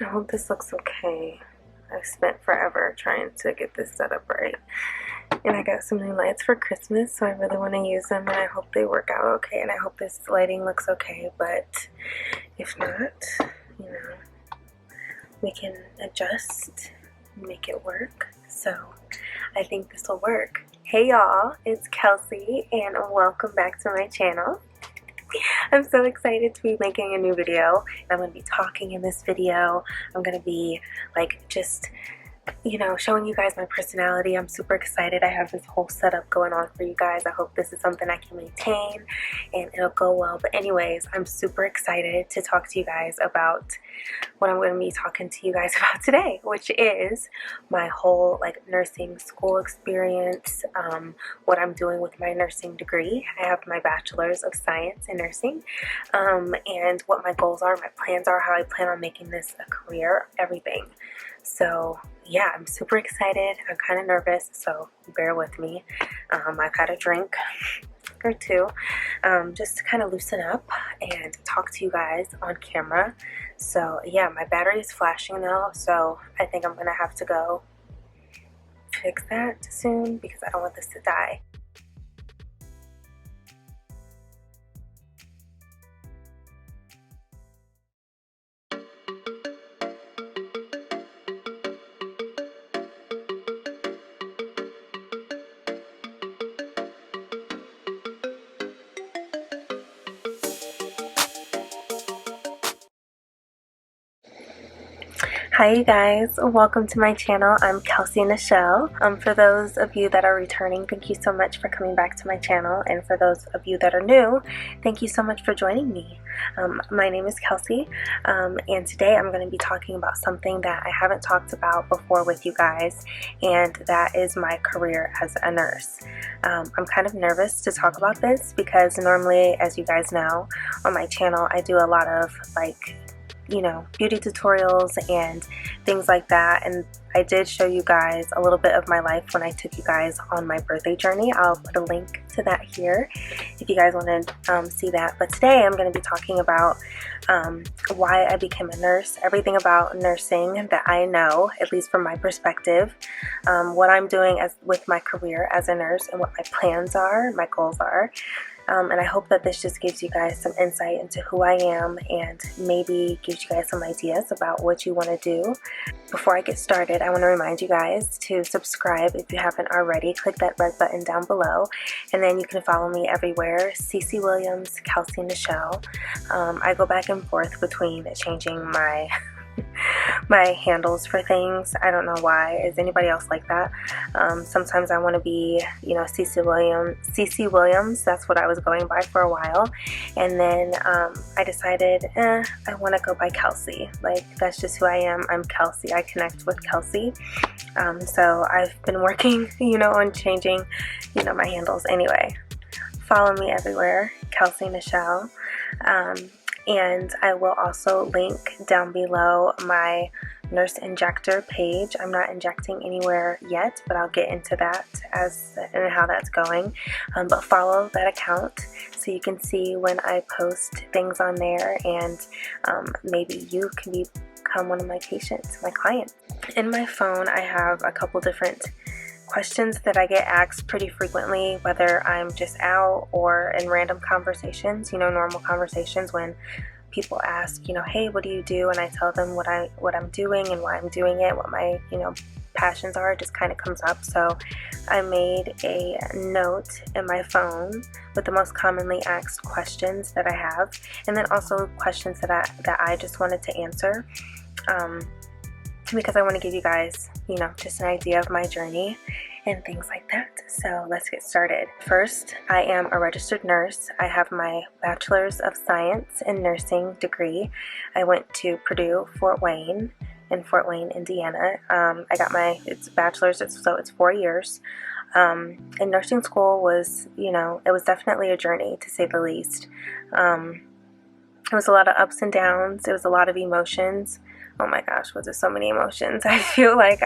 I hope this looks okay. I spent forever trying to get this set up right. And I got some new lights for Christmas, so I really want to use them, and I hope they work out okay, and I hope this lighting looks okay, but if not, you know, we can adjust and make it work. So I think this will work. Hey y'all, it's Kelsey, and welcome back to my channel. I'm so excited to be making a new video. I'm going to be talking in this video. I'm going to be like just, you know, showing you guys my personality. I'm super excited. I have this whole setup going on for you guys. I hope this is something I can maintain and it'll go well. But anyways, I'm super excited to talk to you guys about what I'm going to be talking to you guys about today, which is my whole like nursing school experience, what I'm doing with my nursing degree. I have my bachelor's of science in nursing, and what my goals are, my plans are, how I plan on making this a career, everything. So yeah, I'm super excited. I'm kind of nervous, so bear with me. I've had a drink or two, just to kind of loosen up and talk to you guys on camera. So yeah, my battery is flashing now, so I think I'm gonna have to go fix that soon because I don't want this to die. Hi you guys, welcome to my channel. I'm Kelsey Nichelle. For those of you that are returning, thank you so much for coming back to my channel, and for those of you that are new, thank you so much for joining me. My name is Kelsey, and today I'm going to be talking about something that I haven't talked about before with you guys, and that is my career as a nurse. I'm kind of nervous to talk about this because normally, as you guys know, on my channel I do a lot of like, you know, beauty tutorials and things like that, and I did show you guys a little bit of my life when I took you guys on my birthday journey. I'll put a link to that here if you guys want to see that. But today I'm going to be talking about why I became a nurse, everything about nursing that I know, at least from my perspective, what I'm doing with my career as a nurse, and what my plans are, my goals are. And I hope that this just gives you guys some insight into who I am and maybe gives you guys some ideas about what you want to do. Before I get started, I want to remind you guys to subscribe if you haven't already. Click that red button down below, and then you can follow me everywhere. CC Williams, Kelsey Nichelle. I go back and forth between changing my my handles for things. I don't know why. Is anybody else like that? Sometimes I want to be, you know, CC Williams. That's what I was going by for a while, and then I decided I want to go by Kelsey. Like, that's just who I am. I'm Kelsey. I connect with Kelsey. So I've been working, you know, on changing, you know, my handles. Anyway, follow me everywhere, Kelsey Nichelle. And I will also link down below my nurse injector page. I'm not injecting anywhere yet, but I'll get into that and how that's going. But follow that account so you can see when I post things on there, and maybe you can become one of my patients, my clients. In my phone, I have a couple different questions that I get asked pretty frequently, whether I'm just out or in random conversations, you know, normal conversations, when people ask, you know, hey, what do you do? And I tell them what I'm doing and why I'm doing it, what my, you know, passions are. It just kind of comes up. So I made a note in my phone with the most commonly asked questions that I have, and then also questions that I just wanted to answer, because I want to give you guys, you know, just an idea of my journey and things like that. So let's get started. First, I am a registered nurse. I have my bachelor's of science in nursing degree. I went to Purdue, Fort Wayne, in Fort Wayne, Indiana. I got it's bachelor's, so it's 4 years. And nursing school was, you know, it was definitely a journey, to say the least. It was a lot of ups and downs. It was a lot of emotions. Oh my gosh, was there so many emotions. I feel like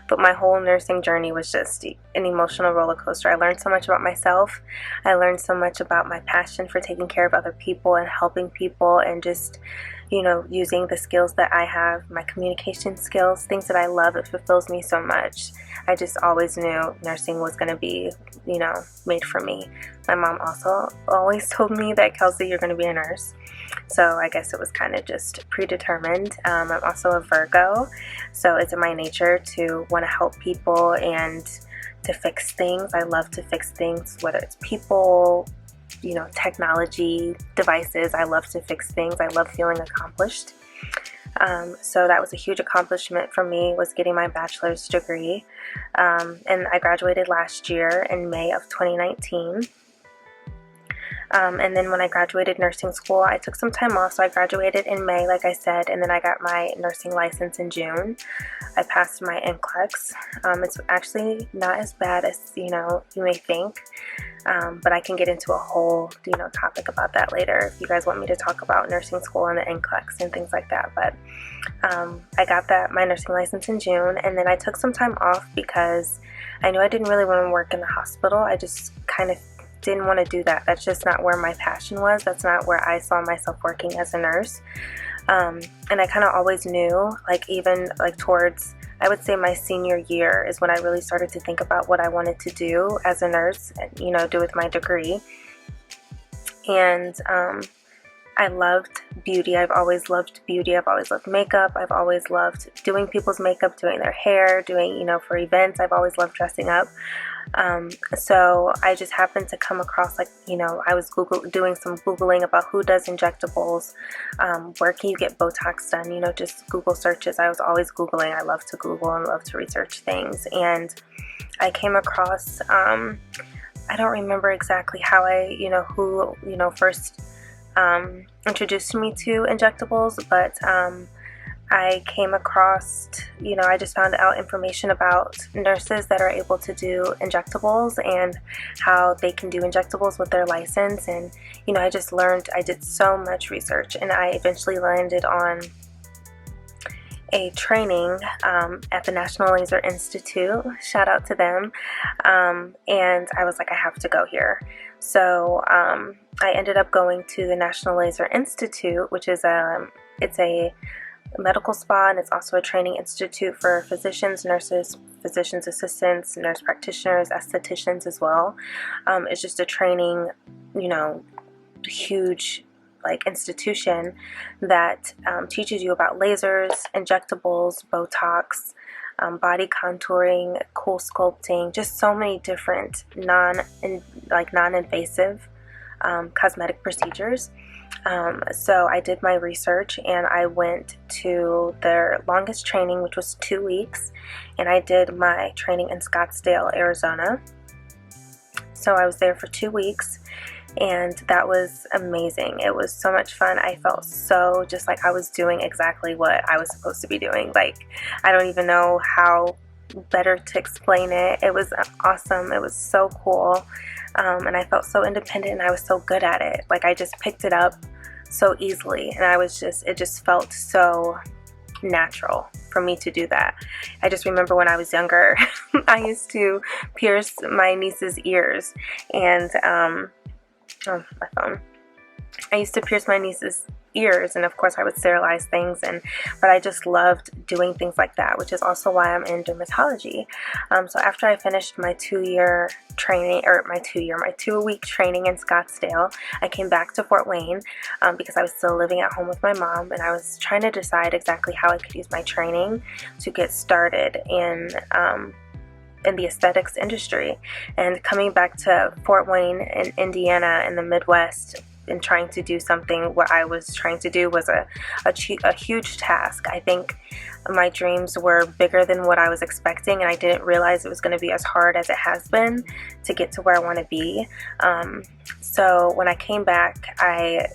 but my whole nursing journey was just an emotional roller coaster. I learned so much about myself. I learned so much about my passion for taking care of other people and helping people, and just, you know, using the skills that I have, my communication skills, things that I love. It fulfills me so much. I just always knew nursing was going to be, you know, made for me. My mom also always told me that, Kelsey, you're going to be a nurse. So I guess it was kind of just predetermined. I'm also a Virgo, so it's in my nature to want to help people and to fix things. I love to fix things, whether it's people, you know, technology, devices. I love to fix things. I love feeling accomplished. So that was a huge accomplishment for me, was getting my bachelor's degree. And I graduated last year in May of 2019. And then when I graduated nursing school, I took some time off. So I graduated in May, like I said, and then I got my nursing license in June. I passed my NCLEX. It's actually not as bad as, you know, you may think. But I can get into a whole, you know, topic about that later if you guys want me to talk about nursing school and the NCLEX and things like that. But I got my nursing license in June, and then I took some time off because I knew I didn't really want to work in the hospital. I just kind of didn't want to do that. That's just not where my passion was. That's not where I saw myself working as a nurse. And I kind of always knew, like, even like towards, I would say, my senior year is when I really started to think about what I wanted to do as a nurse, you know, do with my degree. And I loved beauty. I've always loved beauty. I've always loved makeup. I've always loved doing people's makeup, doing their hair, doing, you know, for events. I've always loved dressing up. So I just happened to come across, like, you know, I was doing some Googling about who does injectables, where can you get Botox done, you know, just Google searches. I was always Googling. I love to Google and love to research things. And I came across, I don't remember exactly how who, you know, first introduced me to injectables, but I came across, you know, I just found out information about nurses that are able to do injectables and how they can do injectables with their license. And, you know, I just learned, I did so much research, and I eventually landed on a training at the National Laser Institute. Shout out to them. And I was like, I have to go here. So I ended up going to the National Laser Institute, which is it's a medical spa, and it's also a training institute for physicians, nurses, physician's assistants, nurse practitioners, estheticians as well. It's just a training, you know, huge like institution that teaches you about lasers, injectables, Botox, body contouring, cool sculpting, just so many different non-invasive cosmetic procedures. So I did my research, and I went to their longest training, which was 2 weeks, and I did my training in Scottsdale, Arizona. So I was there for 2 weeks, and that was amazing. It was so much fun. I felt so just like I was doing exactly what I was supposed to be doing. Like, I don't even know how better to explain it. It was awesome. It was so cool. And I felt so independent, and I was so good at it. Like, I just picked it up so easily, and it just felt so natural for me to do that. I just remember when I was younger, I used to pierce my niece's ears, and oh, my phone. I used to pierce my niece's ears, and of course I would sterilize things, but I just loved doing things like that, which is also why I'm in dermatology. So after I finished my 2-week training in Scottsdale, I came back to Fort Wayne because I was still living at home with my mom, and I was trying to decide exactly how I could use my training to get started in the aesthetics industry. And coming back to Fort Wayne in Indiana in the Midwest and trying to do something, what I was trying to do was a huge task. I think my dreams were bigger than what I was expecting, and I didn't realize it was going to be as hard as it has been to get to where I want to be. So when I came back, I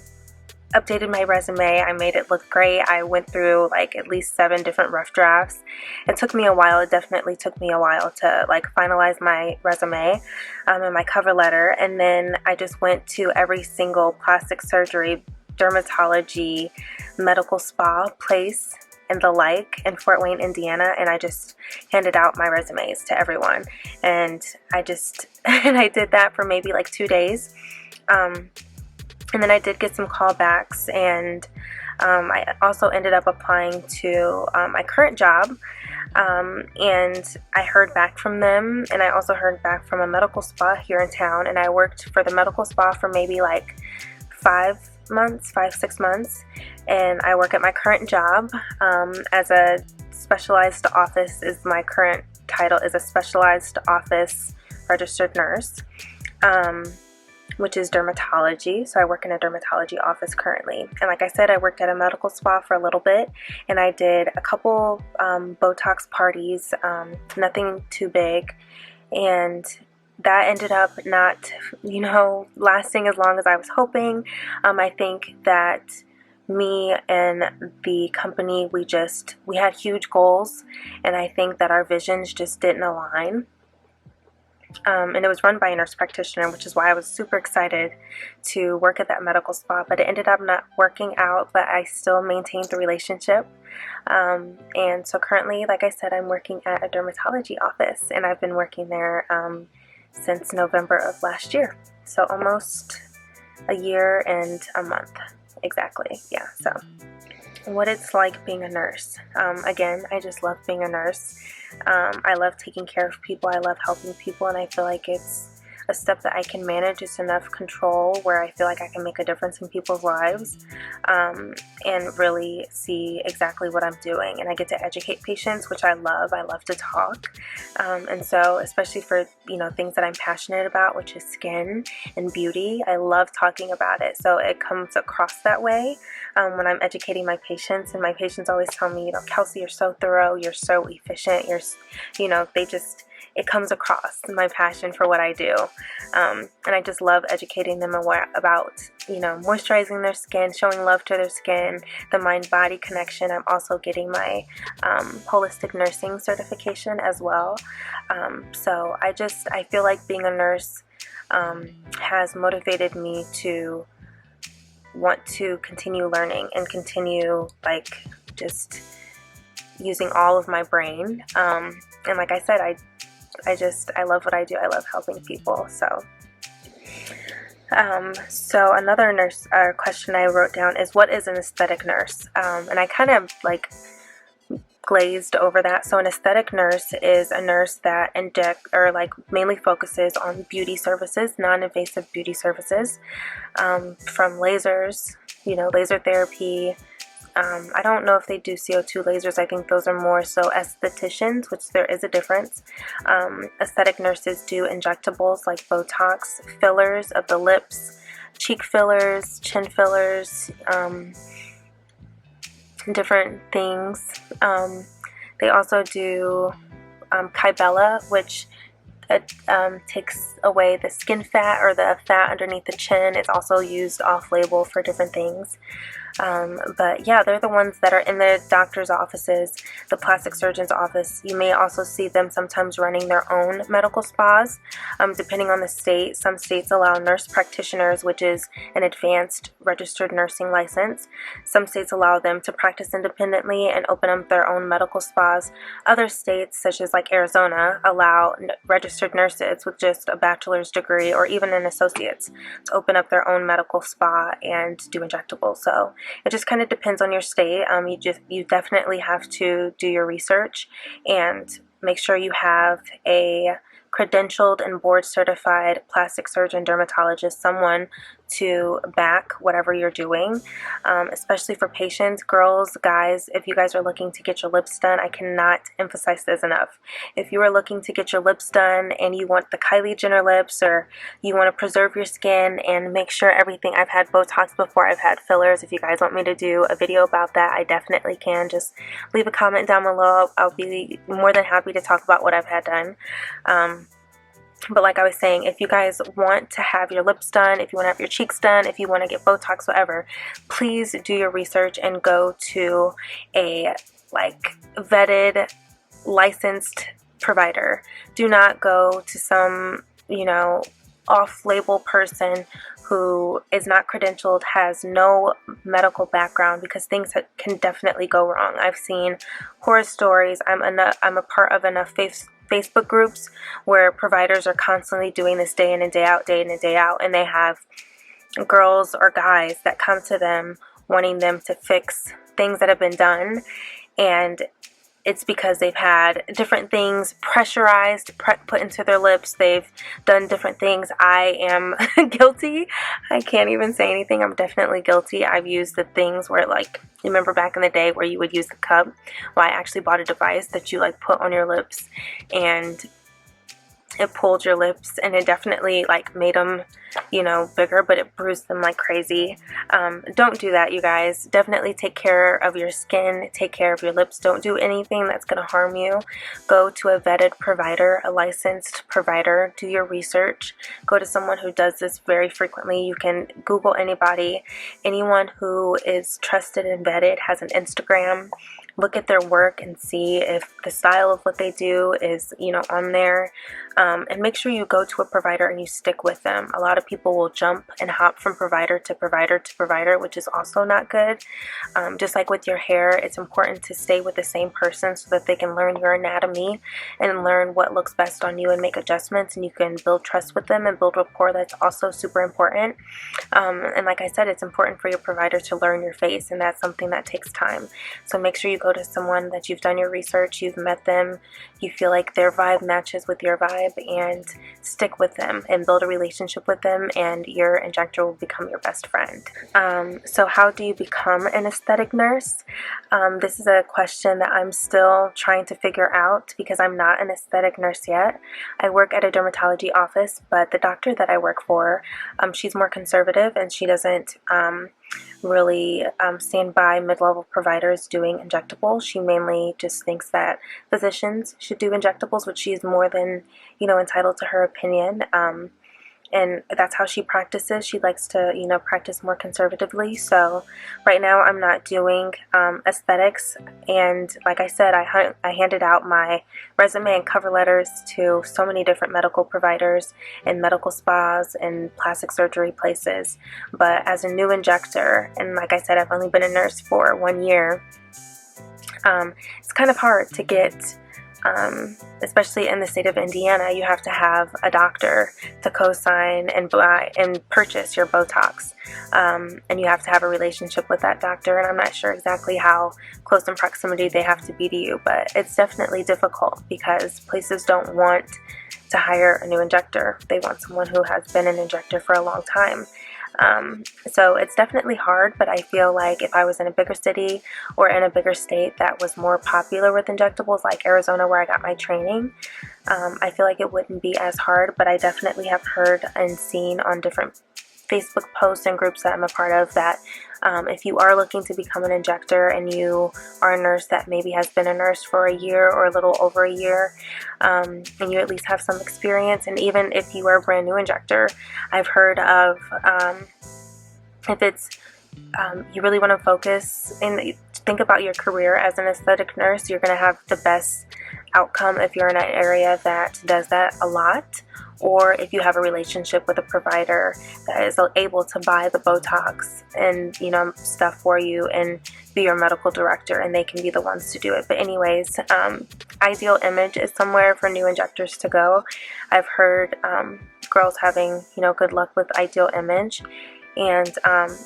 updated my resume. I made it look great. I went through like at least 7 different rough drafts. It took me a while. It definitely took me a while to like finalize my resume and my cover letter. And then I just went to every single plastic surgery, dermatology, medical spa place and the like in Fort Wayne, Indiana, and I just handed out my resumes to everyone. And I did that for maybe like 2 days. And then I did get some callbacks, and I also ended up applying to my current job, and I heard back from them, and I also heard back from a medical spa here in town, and I worked for the medical spa for maybe like 6 months, and I work at my current job as a specialized office. Is my current title is a specialized office registered nurse, which is dermatology. So I work in a dermatology office currently. And like I said, I worked at a medical spa for a little bit, and I did a couple Botox parties, nothing too big, and that ended up not, lasting as long as I was hoping. I think that me and the company, we had huge goals, and I think that our visions just didn't align. And it was run by a nurse practitioner, which is why I was super excited to work at that medical spa, but it ended up not working out, but I still maintained the relationship. And so currently, like I said, I'm working at a dermatology office, and I've been working there since November of last year. So almost a year and a month, exactly. Yeah, so what it's like being a nurse. Again, I just love being a nurse. I love taking care of people. I love helping people, and I feel like it's a step that I can manage. It's enough control where I feel like I can make a difference in people's lives, and really see exactly what I'm doing. And I get to educate patients, which I love. I love to talk, and so especially for things that I'm passionate about, which is skin and beauty, I love talking about it. So it comes across that way when I'm educating my patients, and my patients always tell me, Kelsey, you're so thorough, you're so efficient, it comes across my passion for what I do. And I just love educating them about, moisturizing their skin, showing love to their skin, the mind-body connection. I'm also getting my holistic nursing certification as well. So I feel like being a nurse has motivated me to want to continue learning and continue just using all of my brain. And like I said, I love what I do. I love helping people. So another question I wrote down is, what is an aesthetic nurse? And I kind of glazed over that. So an aesthetic nurse is a nurse that mainly focuses on beauty services, non-invasive beauty services, from lasers, laser therapy. I don't know if they do CO2 lasers. I think those are more so estheticians, which there is a difference. Aesthetic nurses do injectables like Botox, fillers of the lips, cheek fillers, chin fillers, different things. They also do Kybella, which takes away the skin fat or the fat underneath the chin. It's also used off-label for different things. But yeah, they're the ones that are in the doctor's offices, the plastic surgeon's office. You may also see them sometimes running their own medical spas, depending on the state. Some states allow nurse practitioners, which is an advanced registered nursing license. Some states allow them to practice independently and open up their own medical spas. Other states, such as like Arizona, allow registered nurses with just a bachelor's degree or even an associate's to open up their own medical spa and do injectables. So it just kind of depends on your state. You definitely have to do your research and make sure you have a credentialed and board certified plastic surgeon, dermatologist, someone to back whatever you're doing, especially for patients, girls, guys. If you guys are looking to get your lips done, I cannot emphasize this enough. If you are looking to get your lips done and you want the Kylie Jenner lips, or you want to preserve your skin and make sure everything, I've had Botox before, I've had fillers. If you guys want me to do a video about that, I definitely can. Just leave a comment down below. I'll be more than happy to talk about what I've had done. But like I was saying, if you guys want to have your lips done, if you want to have your cheeks done, if you want to get Botox, whatever, please do your research and go to a vetted, licensed provider. Do not go to some, off-label person who is not credentialed, has no medical background, because things can definitely go wrong. I've seen horror stories. I'm a part of enough Facebook groups where providers are constantly doing this day in and day out, and they have girls or guys that come to them wanting them to fix things that have been done, and it's because they've had different things pressurized, put into their lips. They've done different things. I am guilty. I can't even say anything. I'm definitely guilty. I've used the things where, like, you remember back in the day where you would use the cup? Well, I actually bought a device that you, like, put on your lips, and it pulled your lips, and it definitely, like, made them, you know, bigger, but it bruised them like crazy. Don't do that, you guys. Definitely take care of your skin, take care of your lips. Don't do anything that's going to harm you. Go to a vetted provider, a licensed provider. Do your research. Go to someone who does this very frequently. You can Google anybody. Anyone who is trusted and vetted has an Instagram. Look at their work and see if the style of what they do is, you know, on there. And make sure you go to a provider and you stick with them. A lot of people will jump and hop from provider to provider to provider, which is also not good. Just like with your hair, it's important to stay with the same person so that they can learn your anatomy and learn what looks best on you and make adjustments, and you can build trust with them and build rapport. That's also super important. And like I said, it's important for your provider to learn your face, and that's something that takes time. So make sure you go to someone that you've done your research, you've met them, you feel like their vibe matches with your vibe, and stick with them and build a relationship with them, and your injector will become your best friend. So how do you become an aesthetic nurse? This is a question that I'm still trying to figure out because I'm not an aesthetic nurse yet. I work at a dermatology office, but the doctor that I work for, she's more conservative, and she doesn't really stand by mid-level providers doing injectables. She mainly just thinks that physicians should do injectables, which she is more than, you know, entitled to her opinion. And that's how she practices. She likes to, you know, practice more conservatively. So right now I'm not doing aesthetics, and like I said, I handed out my resume and cover letters to so many different medical providers and medical spas and plastic surgery places. But as a new injector, and like I said, I've only been a nurse for 1 year, it's kind of hard to get, especially in the state of Indiana. You have to have a doctor to co-sign and buy and purchase your Botox, and you have to have a relationship with that doctor, and I'm not sure exactly how close in proximity they have to be to you, but it's definitely difficult because places don't want to hire a new injector. They want someone who has been an injector for a long time. So it's definitely hard, but I feel like if I was in a bigger city or in a bigger state that was more popular with injectables, like Arizona where I got my training, I feel like it wouldn't be as hard. But I definitely have heard and seen on different Facebook posts and groups that I'm a part of that if you are looking to become an injector and you are a nurse that maybe has been a nurse for a year or a little over a year, and you at least have some experience, and even if you are a brand new injector, I've heard of if it's you really want to focus and think about your career as an aesthetic nurse, you're going to have the best outcome if you're in an area that does that a lot, or if you have a relationship with a provider that is able to buy the Botox and, you know, stuff for you and be your medical director, and they can be the ones to do it. But anyways, Ideal Image is somewhere for new injectors to go. I've heard girls having, you know, good luck with Ideal Image. And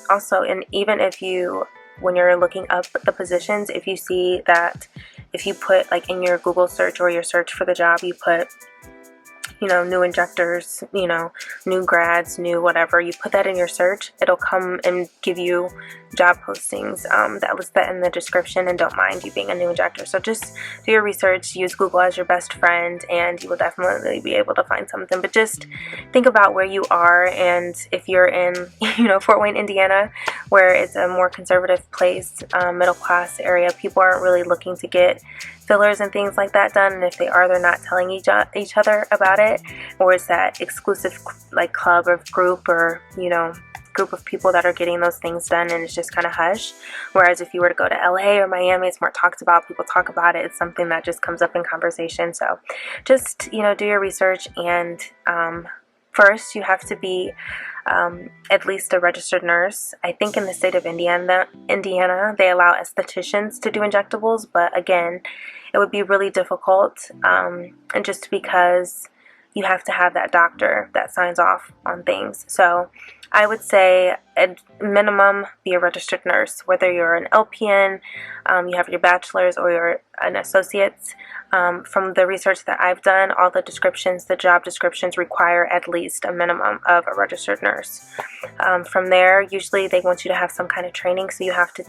also, and even if you, when you're looking up the positions, if you see that, if you put, like, in your Google search or your search for the job, you put, you know, new injectors, you know, new grads, new whatever, you put that in your search, it'll come and give you job postings that list that in the description and don't mind you being a new injector. So just do your research, use Google as your best friend, and you will definitely be able to find something. But just think about where you are, and if you're in, you know, Fort Wayne, Indiana, where it's a more conservative place, middle class area, people aren't really looking to get fillers and things like that done, and if they are, they're not telling each other about it, or it's that exclusive, like, club or group, or, you know, group of people that are getting those things done, and it's just kind of hush. Whereas if you were to go to LA or Miami, it's more talked about, people talk about it, it's something that just comes up in conversation. So just, you know, do your research, and first you have to be at least a registered nurse. I think in the state of Indiana, they allow estheticians to do injectables, but again, it would be really difficult, and just because you have to have that doctor that signs off on things. So I would say at minimum be a registered nurse, whether you're an LPN, you have your bachelor's, or you're an associate's. From the research that I've done, all the descriptions, the job descriptions require at least a minimum of a registered nurse. From there, usually they want you to have some kind of training, so you have to,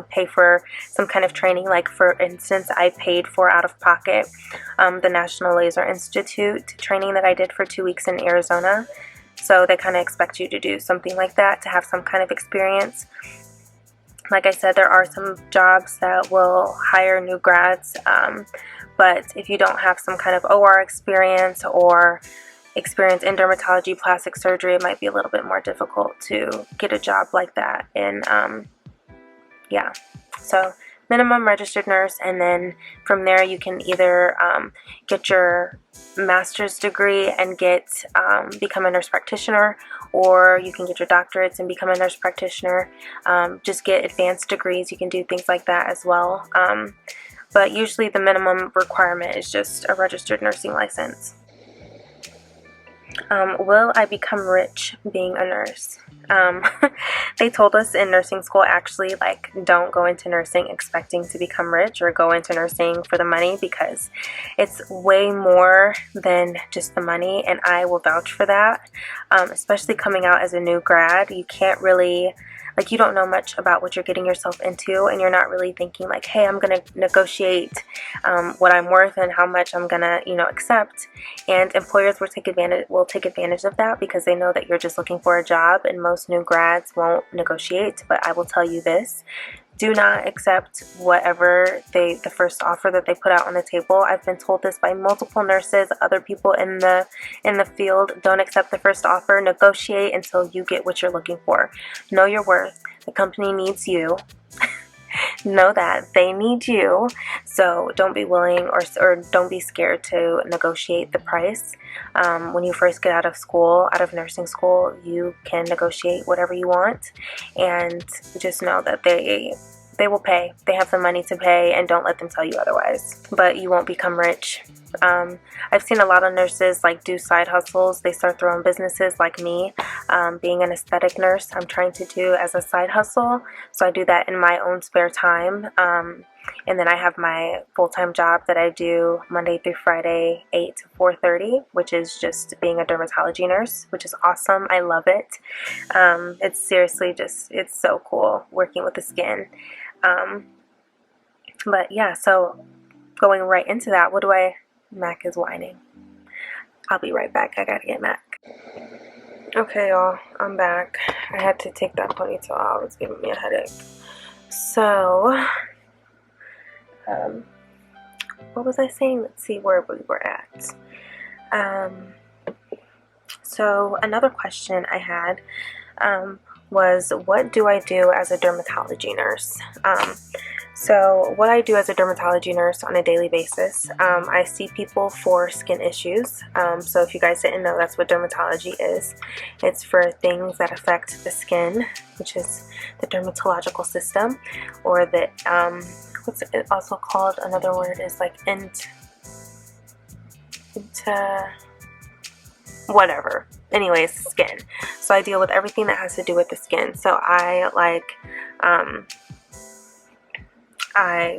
pay for some kind of training. Like, for instance, I paid for out of pocket the National Laser Institute training that I did for 2 weeks in Arizona. So they kind of expect you to do something like that to have some kind of experience. Like I said, there are some jobs that will hire new grads, but if you don't have some kind of OR experience or experience in dermatology, plastic surgery, it might be a little bit more difficult to get a job like that. And yeah, so minimum registered nurse, and then from there you can either get your master's degree and become a nurse practitioner, or you can get your doctorates and become a nurse practitioner. Just get advanced degrees. You can do things like that as well. But usually the minimum requirement is just a registered nursing license. Will I become rich being a nurse? They told us in nursing school, actually, like, don't go into nursing expecting to become rich, or go into nursing for the money, because it's way more than just the money, and I will vouch for that. Especially coming out as a new grad, you can't really, like, you don't know much about what you're getting yourself into, and you're not really thinking like, hey, I'm gonna negotiate what I'm worth and how much I'm gonna accept. And employers will take advantage of that, because they know that you're just looking for a job, and most new grads won't negotiate. But I will tell you this: do not accept whatever the first offer that they put out on the table. I've been told this by multiple nurses, other people in the field. Don't accept the first offer. Negotiate until you get what you're looking for. Know your worth. The company needs you. Know that they need you. So don't be willing or don't be scared to negotiate the price. When you first get out of nursing school, you can negotiate whatever you want, and just know that they will pay. They have the money to pay, and don't let them tell you otherwise. But you won't become rich. I've seen a lot of nurses do side hustles. They start their own businesses, like me. Being an aesthetic nurse, I'm trying to do as a side hustle. So I do that in my own spare time. And then I have my full-time job that I do Monday through Friday, 8 to 4:30, which is just being a dermatology nurse, which is awesome. I love it. It's seriously it's so cool working with the skin. But yeah, so going right into that, Mac is whining. I'll be right back. I gotta get Mac. Okay, y'all, I'm back. I had to take that ponytail out. It's giving me a headache. So, what was I saying? Let's see where we were at. So another question I had was, what do I do as a dermatology nurse? So what I do as a dermatology nurse on a daily basis, I see people for skin issues. So if you guys didn't know, that's what dermatology is. It's for things that affect the skin, which is the dermatological system, or the, what's it also called? Another word is like whatever. Anyways, skin. So I deal with everything that has to do with the skin. So I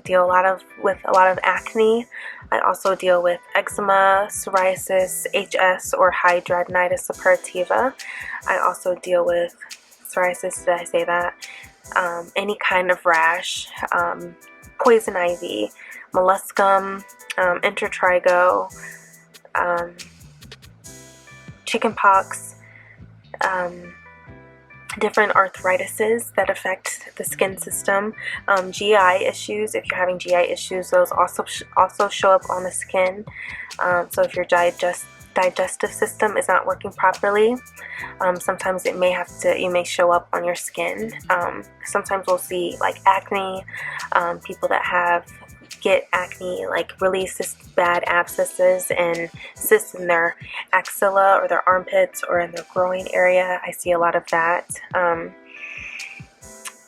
deal with a lot of acne. I also deal with eczema, psoriasis, HS, or hidradenitis suppurativa. I also deal with psoriasis, did I say that? Any kind of rash, poison ivy, molluscum, intertrigo, chickenpox, different arthritises that affect the skin system, GI issues. If you're having GI issues, those also show up on the skin. So if your digestive system is not working properly, sometimes you may show up on your skin. Sometimes we'll see like acne, people that get acne, like really bad abscesses and cysts in their axilla or their armpits or in their groin area. I see a lot of that.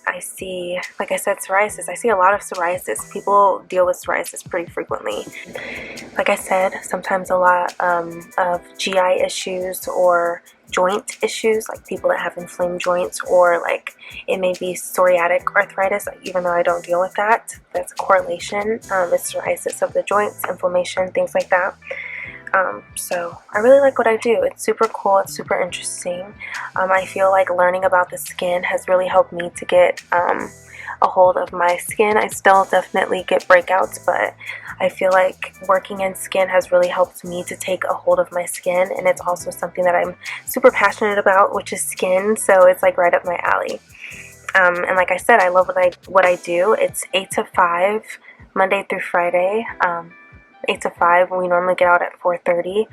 I see, like I said, psoriasis. I see a lot of psoriasis. People deal with psoriasis pretty frequently. Like I said, sometimes a lot of GI issues or joint issues, like people that have inflamed joints, or like it may be psoriatic arthritis, even though I don't deal with that. That's a correlation. It's psoriasis of the joints, inflammation, things like that. So I really like what I do. It's super cool. It's super interesting. I feel like learning about the skin has really helped me to get a hold of my skin. I still definitely get breakouts, but I feel like working in skin has really helped me to take a hold of my skin, and it's also something that I'm super passionate about, which is skin, so it's like right up my alley. And like I said, I love what I do. It's 8 to 5, Monday through Friday. 8 to 5. We normally get out at 4:30.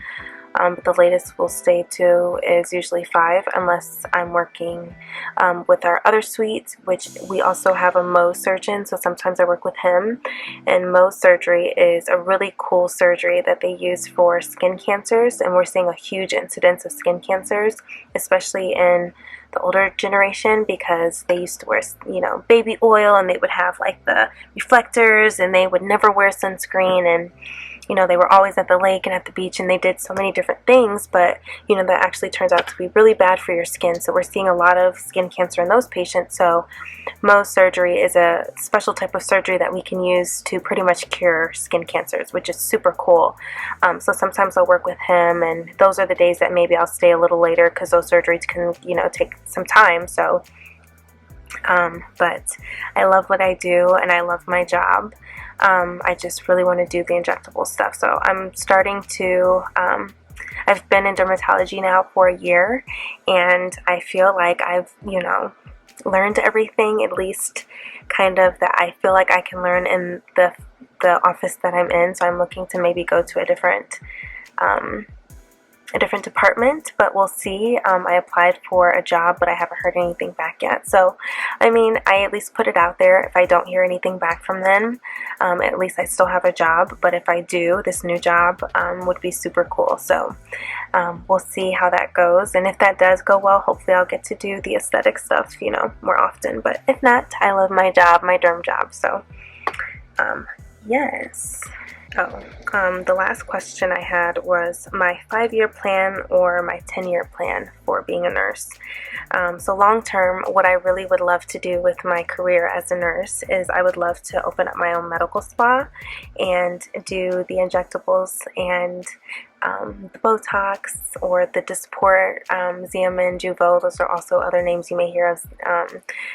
But the latest we'll stay to is usually 5, unless I'm working with our other suite, which we also have a Mohs surgeon, so sometimes I work with him. And Mohs surgery is a really cool surgery that they use for skin cancers, and we're seeing a huge incidence of skin cancers, especially in the older generation, because they used to wear, you know, baby oil, and they would have like the reflectors, and they would never wear sunscreen, and you know, they were always at the lake and at the beach, and they did so many different things, but you know, that actually turns out to be really bad for your skin. So we're seeing a lot of skin cancer in those patients. So Mohs surgery is a special type of surgery that we can use to pretty much cure skin cancers, which is super cool. So sometimes I'll work with him, and those are the days that maybe I'll stay a little later, because those surgeries can, you know, take some time. So but I love what I do, and I love my job. I just really want to do the injectable stuff. So I'm starting to, I've been in dermatology now for a year, and I feel like I've, you know, learned everything, at least kind of that I feel like I can learn in the office that I'm in. So I'm looking to maybe go to a different department, but we'll see. I applied for a job, but I haven't heard anything back yet. So, I mean, I at least put it out there. If I don't hear anything back from them, at least I still have a job. But if I do, this new job would be super cool. So, we'll see how that goes. And if that does go well, hopefully I'll get to do the aesthetic stuff, you know, more often. But if not, I love my job, my derm job. So, yes. The last question I had was my 5-year plan or my 10-year plan for being a nurse. So long term, what I really would love to do with my career as a nurse is I would love to open up my own medical spa and do the injectables and the Botox or the Dysport, Xeomin, Jeuveau. Those are also other names you may hear of.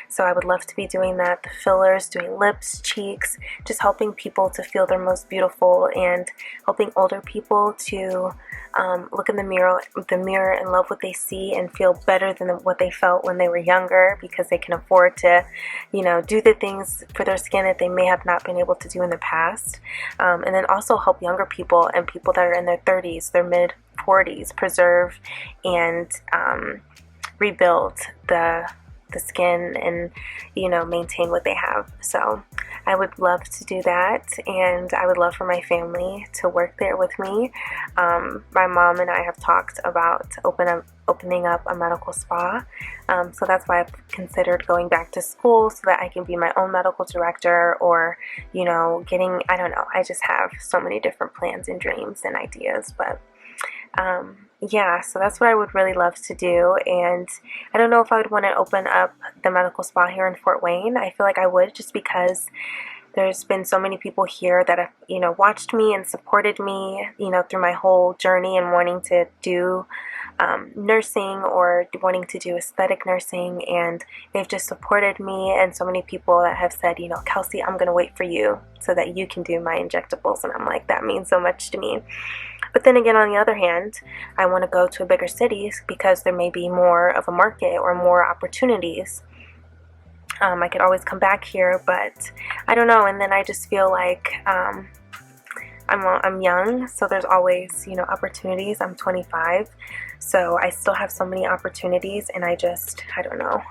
So I would love to be doing that. The fillers, doing lips, cheeks, just helping people to feel their most beautiful, and helping older people to look in the mirror and love what they see and feel better than what they felt when they were younger, because they can afford to, you know, do the things for their skin that they may have not been able to do in the past. And then also help younger people and people that are in their 30s, their mid 40s, preserve and rebuild the skin and, you know, maintain what they have. So I would love to do that, and I would love for my family to work there with me. My mom and I have talked about opening up a medical spa, so that's why I've considered going back to school so that I can be my own medical director, or, you know, I don't know, I just have so many different plans and dreams and ideas. But yeah, so that's what I would really love to do. And I don't know if I would want to open up the medical spa here in Fort Wayne. I feel like I would, just because there's been so many people here that have, you know, watched me and supported me, you know, through my whole journey and wanting to do nursing or wanting to do aesthetic nursing, and they've just supported me. And so many people that have said, you know, Kelsey, I'm going to wait for you so that you can do my injectables. And I'm like, that means so much to me. But then again, on the other hand, I want to go to a bigger city because there may be more of a market or more opportunities. I could always come back here, but I don't know. And then I just feel like I'm young, so there's always, you know, opportunities. I'm 25, so I still have so many opportunities, and I don't know,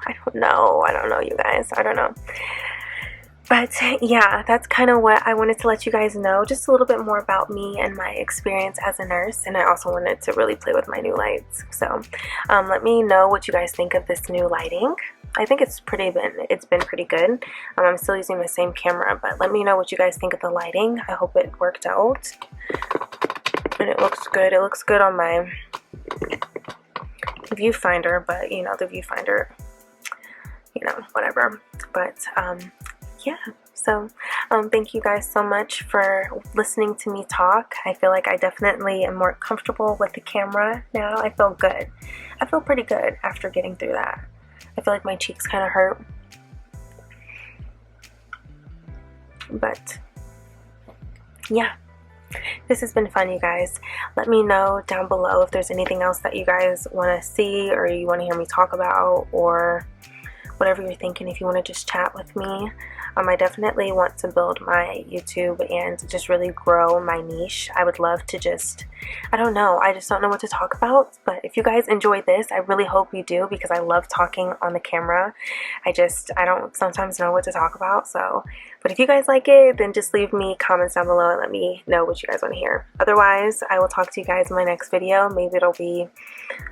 you guys. I don't know. But yeah, that's kind of what I wanted to let you guys know, just a little bit more about me and my experience as a nurse. And I also wanted to really play with my new lights. So let me know what you guys think of this new lighting. I think it's been pretty good. I'm still using the same camera, but let me know what you guys think of the lighting. I hope it worked out. And it looks good. It looks good on my viewfinder, but you know, the viewfinder, you know, whatever. But yeah, so thank you guys so much for listening to me talk. I feel like I definitely am more comfortable with the camera now. I feel good. I feel pretty good after getting through that. I feel like my cheeks kind of hurt, but yeah, this has been fun, you guys. Let me know down below if there's anything else that you guys want to see or you want to hear me talk about, or whatever you're thinking. If you want to just chat with me, I definitely want to build my YouTube and just really grow my niche. I would love to just, I don't know, I just don't know what to talk about. But if you guys enjoy this, I really hope you do, because I love talking on the camera. I don't sometimes know what to talk about. So, but if you guys like it, then just leave me comments down below and let me know what you guys want to hear. Otherwise, I will talk to you guys in my next video. Maybe it'll be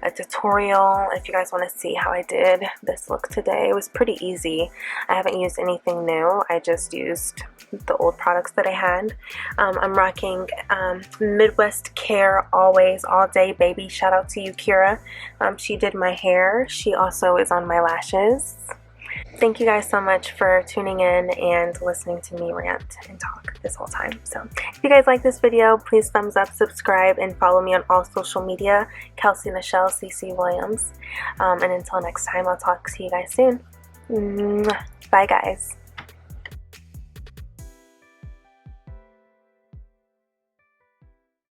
a tutorial if you guys want to see how I did this look today. It was pretty easy. I haven't used anything new. I just used the old products that I had. I'm rocking Midwest Care Always All Day Baby. Shout out to you, Kira. She did my hair. She also is on my lashes. Thank you guys so much for tuning in and listening to me rant and talk this whole time. So if you guys like this video, please thumbs up, subscribe, and follow me on all social media, Kelsey Nichelle, CC Williams. And until next time, I'll talk to you guys soon. Bye guys.